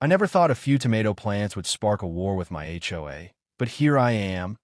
I never thought a few tomato plants would spark a war with my HOA, but here I am,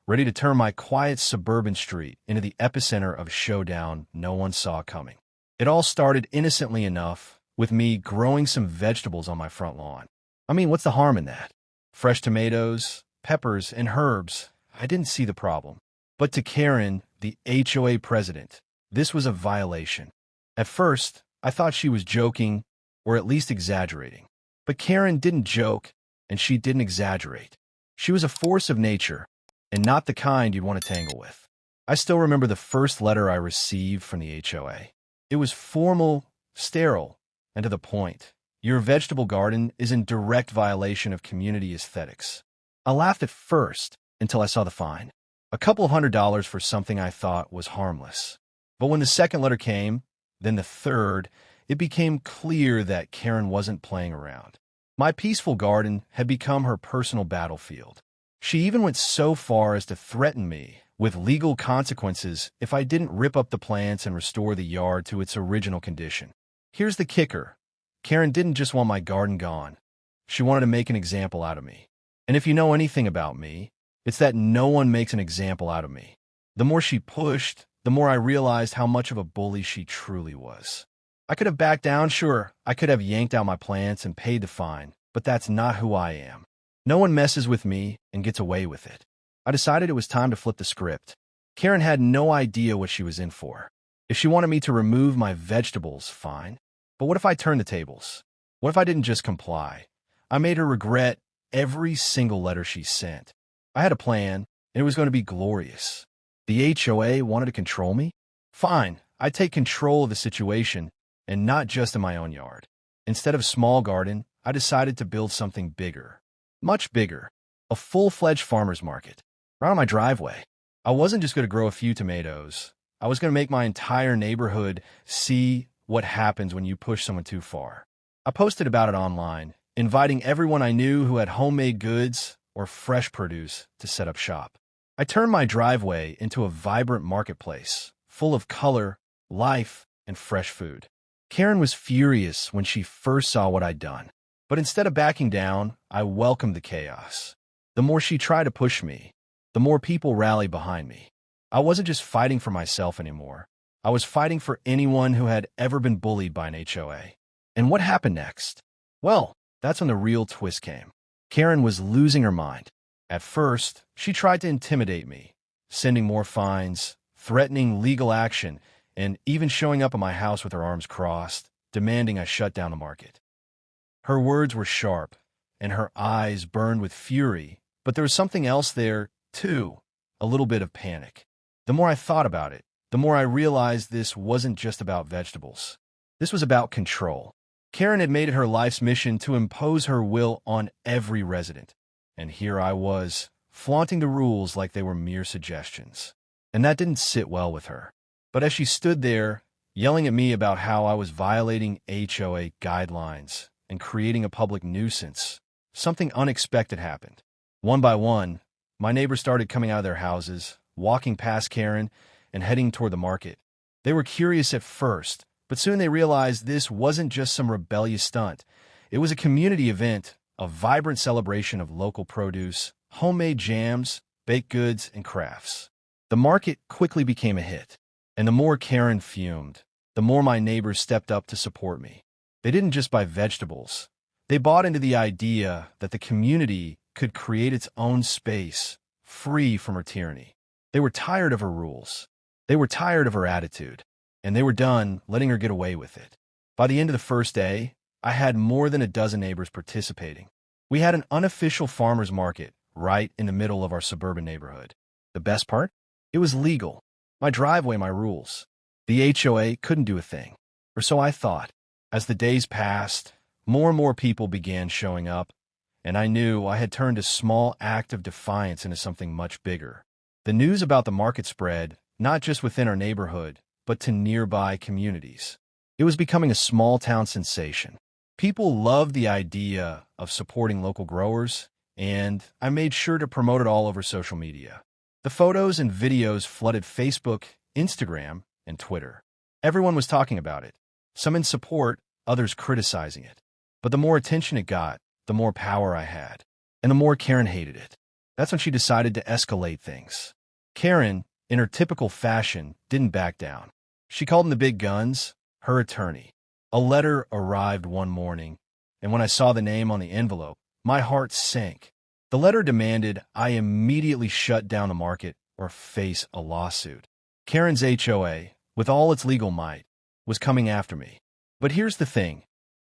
ready to turn my quiet suburban street into the epicenter of a showdown no one saw coming. It all started innocently enough, with me growing some vegetables on my front lawn. I mean, what's the harm in that? Fresh tomatoes, peppers, and herbs. I didn't see the problem. But to Karen, the HOA president, this was a violation. At first, I thought she was joking, or at least exaggerating. But Karen didn't joke, and she didn't exaggerate. She was a force of nature, and not the kind you'd want to tangle with. I still remember the first letter I received from the HOA. It was formal, sterile, and to the point. Your vegetable garden is in direct violation of community aesthetics. I laughed at first until I saw the fine. A couple of $100 for something I thought was harmless. But when the second letter came, then the third, it became clear that Karen wasn't playing around. My peaceful garden had become her personal battlefield. She even went so far as to threaten me with legal consequences if I didn't rip up the plants and restore the yard to its original condition. Here's the kicker. Karen didn't just want my garden gone. She wanted to make an example out of me. And if you know anything about me, it's that no one makes an example out of me. The more she pushed, the more I realized how much of a bully she truly was. I could have backed down, sure. I could have yanked out my plants and paid the fine, but that's not who I am. No one messes with me and gets away with it. I decided it was time to flip the script. Karen had no idea what she was in for. If she wanted me to remove my vegetables, fine. But what if I turned the tables? What if I didn't just comply? I made her regret every single letter she sent. I had a plan, and it was going to be glorious. The HOA wanted to control me? Fine, I'd take control of the situation, and not just in my own yard. Instead of a small garden, I decided to build something bigger. Much bigger. A full-fledged farmer's market. Right on my driveway. I wasn't just going to grow a few tomatoes. I was going to make my entire neighborhood see what happens when you push someone too far. I posted about it online, inviting everyone I knew who had homemade goods or fresh produce to set up shop. I turned my driveway into a vibrant marketplace, full of color, life, and fresh food. Karen was furious when she first saw what I'd done. But instead of backing down, I welcomed the chaos. The more she tried to push me, the more people rallied behind me. I wasn't just fighting for myself anymore. I was fighting for anyone who had ever been bullied by an HOA. And what happened next? Well, that's when the real twist came. Karen was losing her mind. At first, she tried to intimidate me, sending more fines, threatening legal action, and even showing up at my house with her arms crossed, demanding I shut down the market. Her words were sharp, and her eyes burned with fury, but there was something else there, too, a little bit of panic. The more I thought about it, the more I realized this wasn't just about vegetables. This was about control. Karen had made it her life's mission to impose her will on every resident. And here I was, flaunting the rules like they were mere suggestions. And that didn't sit well with her. But as she stood there, yelling at me about how I was violating HOA guidelines and creating a public nuisance, something unexpected happened. One by one, my neighbors started coming out of their houses, walking past Karen, and heading toward the market. They were curious at first, but soon they realized this wasn't just some rebellious stunt. It was a community event, a vibrant celebration of local produce, homemade jams, baked goods, and crafts. The market quickly became a hit, and the more Karen fumed, the more my neighbors stepped up to support me. They didn't just buy vegetables. They bought into the idea that the community could create its own space, free from her tyranny. They were tired of her rules. They were tired of her attitude, and they were done letting her get away with it. By the end of the first day, I had more than a dozen neighbors participating. We had an unofficial farmer's market right in the middle of our suburban neighborhood. The best part? It was legal. My driveway, my rules. The HOA couldn't do a thing, or so I thought. As the days passed, more and more people began showing up, and I knew I had turned a small act of defiance into something much bigger. The news about the market spread, not just within our neighborhood, but to nearby communities. It was becoming a small-town sensation. People loved the idea of supporting local growers, and I made sure to promote it all over social media. The photos and videos flooded Facebook, Instagram, and Twitter. Everyone was talking about it, some in support, others criticizing it. But the more attention it got, the more power I had, and the more Karen hated it. That's when she decided to escalate things. Karen, in her typical fashion, didn't back down. She called in the big guns, her attorney. A letter arrived one morning, and when I saw the name on the envelope, my heart sank. The letter demanded I immediately shut down the market or face a lawsuit. Karen's HOA, with all its legal might, was coming after me. But here's the thing.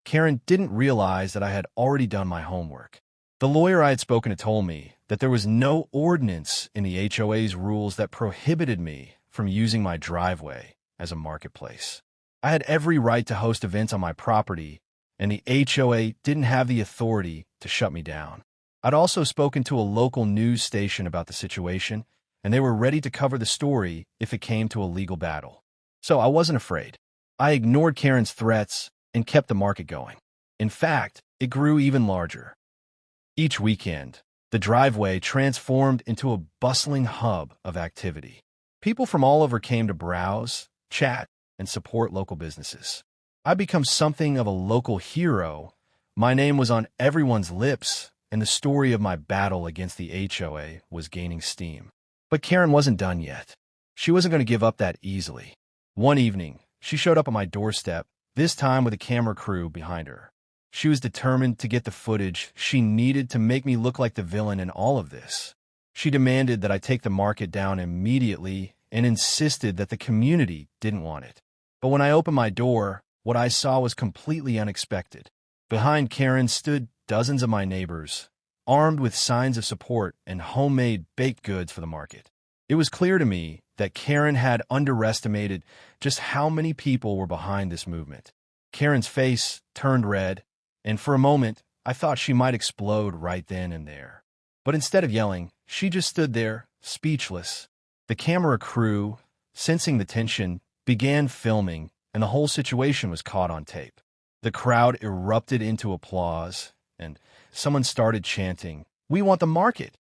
Karen didn't realize that I had already done my homework. The lawyer I had spoken to told me that there was no ordinance in the HOA's rules that prohibited me from using my driveway as a marketplace. I had every right to host events on my property, and the HOA didn't have the authority to shut me down. I'd also spoken to a local news station about the situation, and they were ready to cover the story if it came to a legal battle. So I wasn't afraid. I ignored Karen's threats and kept the market going. In fact, it grew even larger. Each weekend, the driveway transformed into a bustling hub of activity. People from all over came to browse, chat, and support local businesses. I'd become something of a local hero. My name was on everyone's lips, and the story of my battle against the HOA was gaining steam. But Karen wasn't done yet. She wasn't going to give up that easily. One evening, she showed up at my doorstep, this time with a camera crew behind her. She was determined to get the footage she needed to make me look like the villain in all of this. She demanded that I take the market down immediately and insisted that the community didn't want it. But when I opened my door, what I saw was completely unexpected. Behind Karen stood dozens of my neighbors, armed with signs of support and homemade baked goods for the market. It was clear to me that Karen had underestimated just how many people were behind this movement. Karen's face turned red, and for a moment, I thought she might explode right then and there. But instead of yelling, she just stood there, speechless. The camera crew, sensing the tension, began filming, and the whole situation was caught on tape. The crowd erupted into applause, and someone started chanting, "We want the market!"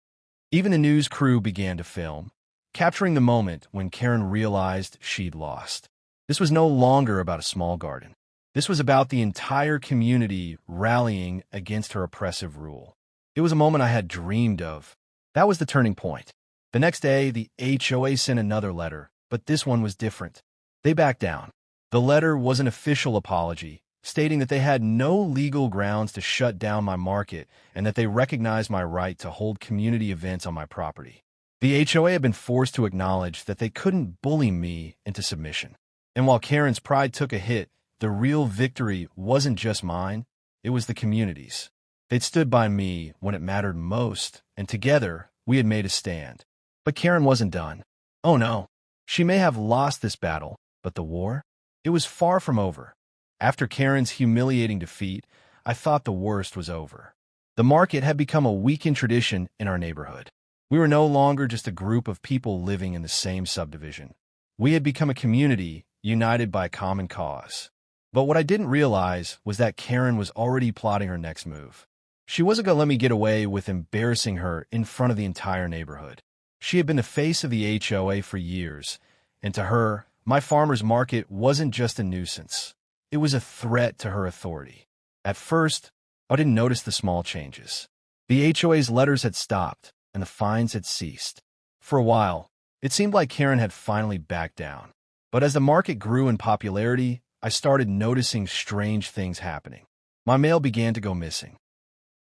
Even the news crew began to film, capturing the moment when Karen realized she'd lost. This was no longer about a small garden. This was about the entire community rallying against her oppressive rule. It was a moment I had dreamed of. That was the turning point. The next day, the HOA sent another letter, but this one was different. They backed down. The letter was an official apology, stating that they had no legal grounds to shut down my market and that they recognized my right to hold community events on my property. The HOA had been forced to acknowledge that they couldn't bully me into submission. And while Karen's pride took a hit, the real victory wasn't just mine, it was the community's. They'd stood by me when it mattered most, and together, we had made a stand. But Karen wasn't done. Oh no. She may have lost this battle, but the war? It was far from over. After Karen's humiliating defeat, I thought the worst was over. The market had become a weekend tradition in our neighborhood. We were no longer just a group of people living in the same subdivision. We had become a community united by a common cause. But what I didn't realize was that Karen was already plotting her next move. She wasn't going to let me get away with embarrassing her in front of the entire neighborhood. She had been the face of the HOA for years, and to her, my farmer's market wasn't just a nuisance. It was a threat to her authority. At first, I didn't notice the small changes. The HOA's letters had stopped, and the fines had ceased. For a while, it seemed like Karen had finally backed down. But as the market grew in popularity, I started noticing strange things happening. My mail began to go missing.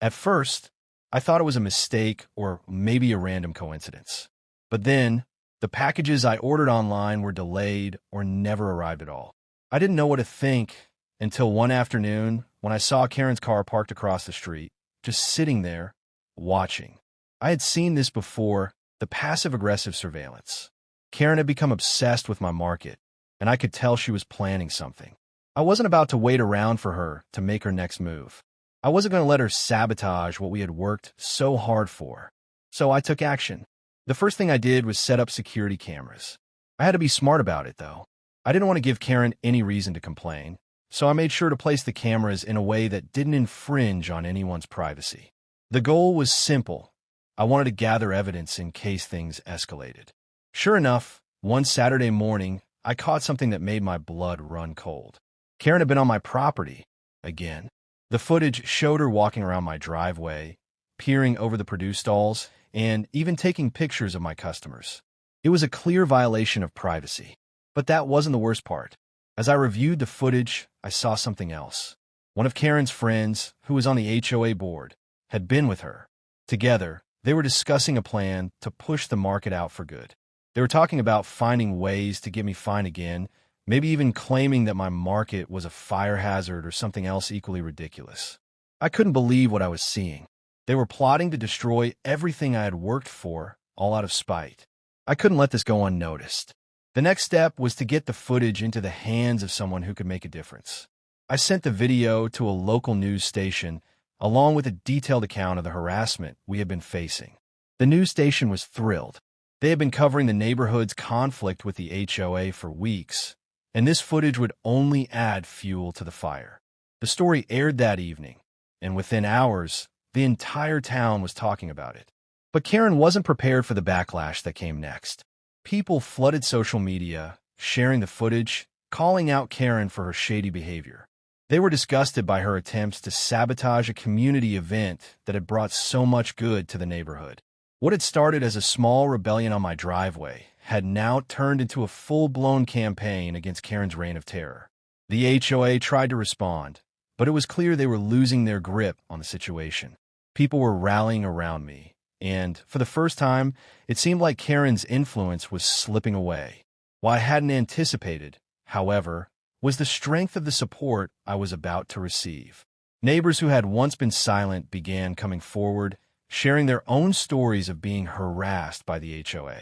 At first, I thought it was a mistake or maybe a random coincidence. But then, the packages I ordered online were delayed or never arrived at all. I didn't know what to think until one afternoon when I saw Karen's car parked across the street, just sitting there, watching. I had seen this before, the passive-aggressive surveillance. Karen had become obsessed with my market, and I could tell she was planning something. I wasn't about to wait around for her to make her next move. I wasn't going to let her sabotage what we had worked so hard for. So I took action. The first thing I did was set up security cameras. I had to be smart about it, though. I didn't want to give Karen any reason to complain, so I made sure to place the cameras in a way that didn't infringe on anyone's privacy. The goal was simple. I wanted to gather evidence in case things escalated. Sure enough, one Saturday morning, I caught something that made my blood run cold. Karen had been on my property again. The footage showed her walking around my driveway, peering over the produce stalls, and even taking pictures of my customers. It was a clear violation of privacy. But that wasn't the worst part. As I reviewed the footage, I saw something else. One of Karen's friends, who was on the HOA board, had been with her. Together, they were discussing a plan to push the market out for good. They were talking about finding ways to get me fined again, maybe even claiming that my market was a fire hazard or something else equally ridiculous. I couldn't believe what I was seeing. They were plotting to destroy everything I had worked for, all out of spite. I couldn't let this go unnoticed. The next step was to get the footage into the hands of someone who could make a difference. I sent the video to a local news station, along with a detailed account of the harassment we had been facing. The news station was thrilled. They had been covering the neighborhood's conflict with the HOA for weeks, and this footage would only add fuel to the fire. The story aired that evening, and within hours, the entire town was talking about it. But Karen wasn't prepared for the backlash that came next. People flooded social media, sharing the footage, calling out Karen for her shady behavior. They were disgusted by her attempts to sabotage a community event that had brought so much good to the neighborhood. What had started as a small rebellion on my driveway had now turned into a full-blown campaign against Karen's reign of terror. The HOA tried to respond, but it was clear they were losing their grip on the situation. People were rallying around me, and, for the first time, it seemed like Karen's influence was slipping away. What I hadn't anticipated, however, was the strength of the support I was about to receive. Neighbors who had once been silent began coming forward, sharing their own stories of being harassed by the HOA.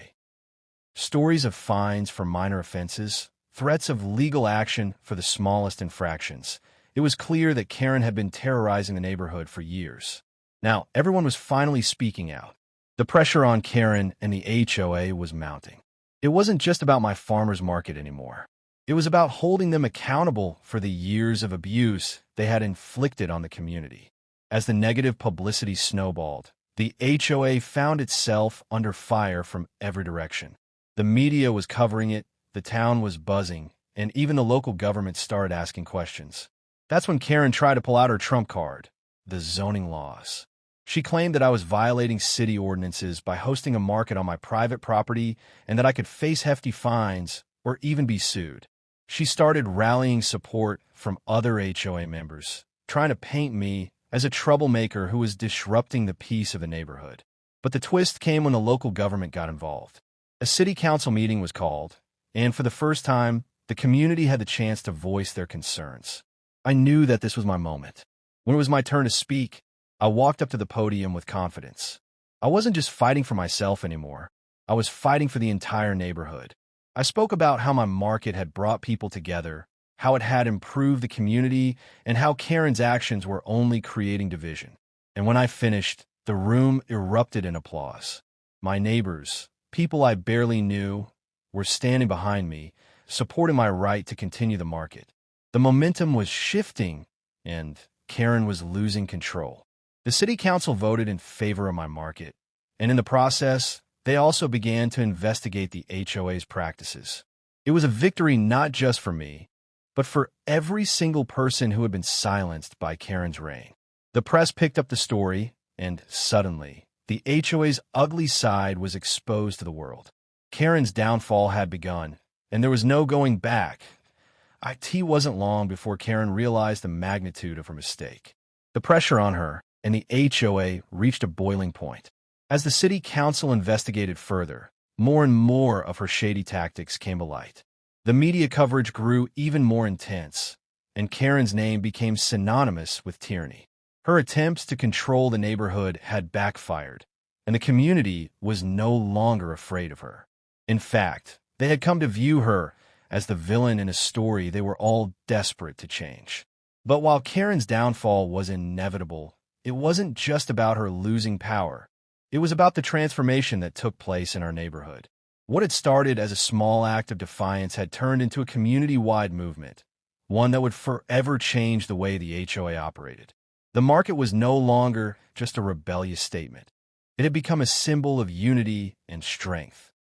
Stories of fines for minor offenses, threats of legal action for the smallest infractions. It was clear that Karen had been terrorizing the neighborhood for years. Now, everyone was finally speaking out. The pressure on Karen and the HOA was mounting. It wasn't just about my farmer's market anymore. It was about holding them accountable for the years of abuse they had inflicted on the community. As the negative publicity snowballed, the HOA found itself under fire from every direction. The media was covering it, the town was buzzing, and even the local government started asking questions. That's when Karen tried to pull out her trump card, the zoning laws. She claimed that I was violating city ordinances by hosting a market on my private property and that I could face hefty fines or even be sued. She started rallying support from other HOA members, trying to paint me as a troublemaker who was disrupting the peace of the neighborhood. But the twist came when the local government got involved. A city council meeting was called, and for the first time, the community had the chance to voice their concerns. I knew that this was my moment. When it was my turn to speak, I walked up to the podium with confidence. I wasn't just fighting for myself anymore. I was fighting for the entire neighborhood. I spoke about how my market had brought people together, how it had improved the community, and how Karen's actions were only creating division. And when I finished, the room erupted in applause. My neighbors, people I barely knew, were standing behind me, supporting my right to continue the market. The momentum was shifting, and Karen was losing control. The city council voted in favor of my market, and in the process, they also began to investigate the HOA's practices. It was a victory not just for me, but for every single person who had been silenced by Karen's reign. The press picked up the story, and suddenly, the HOA's ugly side was exposed to the world. Karen's downfall had begun, and there was no going back. It wasn't long before Karen realized the magnitude of her mistake. The pressure on her and the HOA reached a boiling point. As the city council investigated further, more and more of her shady tactics came to light. The media coverage grew even more intense, and Karen's name became synonymous with tyranny. Her attempts to control the neighborhood had backfired, and the community was no longer afraid of her. In fact, they had come to view her as the villain in a story they were all desperate to change. But while Karen's downfall was inevitable, it wasn't just about her losing power. It was about the transformation that took place in our neighborhood. What had started as a small act of defiance had turned into a community-wide movement, one that would forever change the way the HOA operated. The market was no longer just a rebellious statement. It had become a symbol of unity and strength.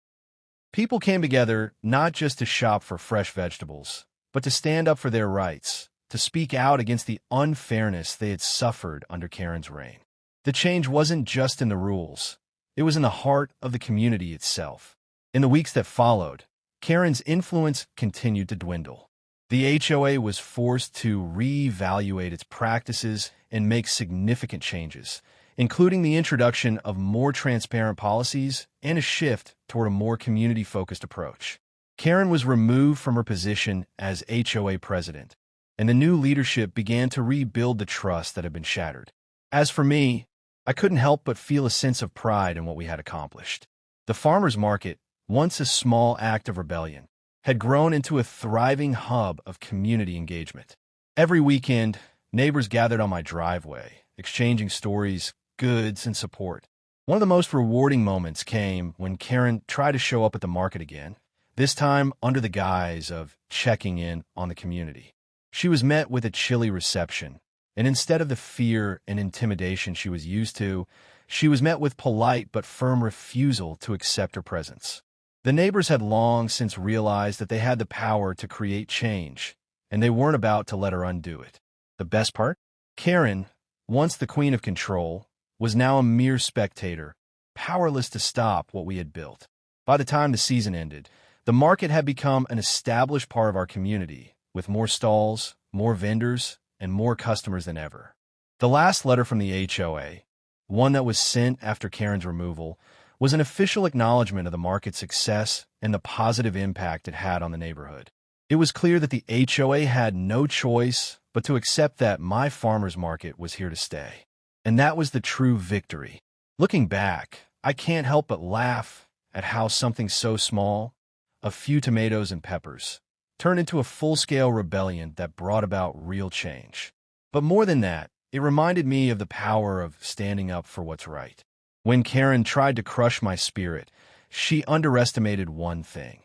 People came together not just to shop for fresh vegetables, but to stand up for their rights, to speak out against the unfairness they had suffered under Karen's reign. The change wasn't just in the rules. It was in the heart of the community itself. In the weeks that followed, Karen's influence continued to dwindle. The HOA was forced to reevaluate its practices and make significant changes, including the introduction of more transparent policies and a shift toward a more community-focused approach. Karen was removed from her position as HOA president, and the new leadership began to rebuild the trust that had been shattered. As for me, I couldn't help but feel a sense of pride in what we had accomplished. The farmers' market, once a small act of rebellion, had grown into a thriving hub of community engagement. Every weekend, neighbors gathered on my driveway, exchanging stories, goods, and support. One of the most rewarding moments came when Karen tried to show up at the market again, this time under the guise of checking in on the community. She was met with a chilly reception, and instead of the fear and intimidation she was used to, she was met with polite but firm refusal to accept her presence. The neighbors had long since realized that they had the power to create change, and they weren't about to let her undo it. The best part? Karen, once the queen of control, was now a mere spectator, powerless to stop what we had built. By the time the season ended, the market had become an established part of our community, with more stalls, more vendors, and more customers than ever. The last letter from the HOA, one that was sent after Karen's removal, was an official acknowledgement of the market's success and the positive impact it had on the neighborhood. It was clear that the HOA had no choice but to accept that my farmer's market was here to stay. And that was the true victory. Looking back, I can't help but laugh at how something so small, a few tomatoes and peppers, turned into a full-scale rebellion that brought about real change. But more than that, it reminded me of the power of standing up for what's right. When Karen tried to crush my spirit, she underestimated one thing: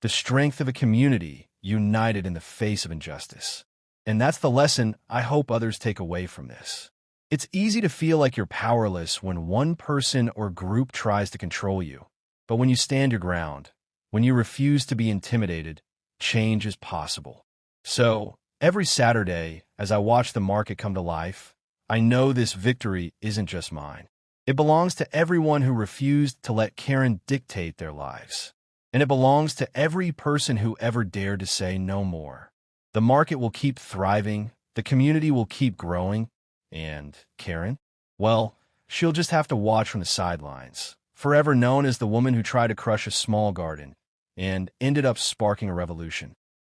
the strength of a community united in the face of injustice. And that's the lesson I hope others take away from this. It's easy to feel like you're powerless when one person or group tries to control you. But when you stand your ground, when you refuse to be intimidated, change is possible. So, every Saturday, as I watch the market come to life, I know this victory isn't just mine. It belongs to everyone who refused to let Karen dictate their lives. And it belongs to every person who ever dared to say no more. The market will keep thriving, the community will keep growing, and Karen? Well, she'll just have to watch from the sidelines, forever known as the woman who tried to crush a small garden and ended up sparking a revolution.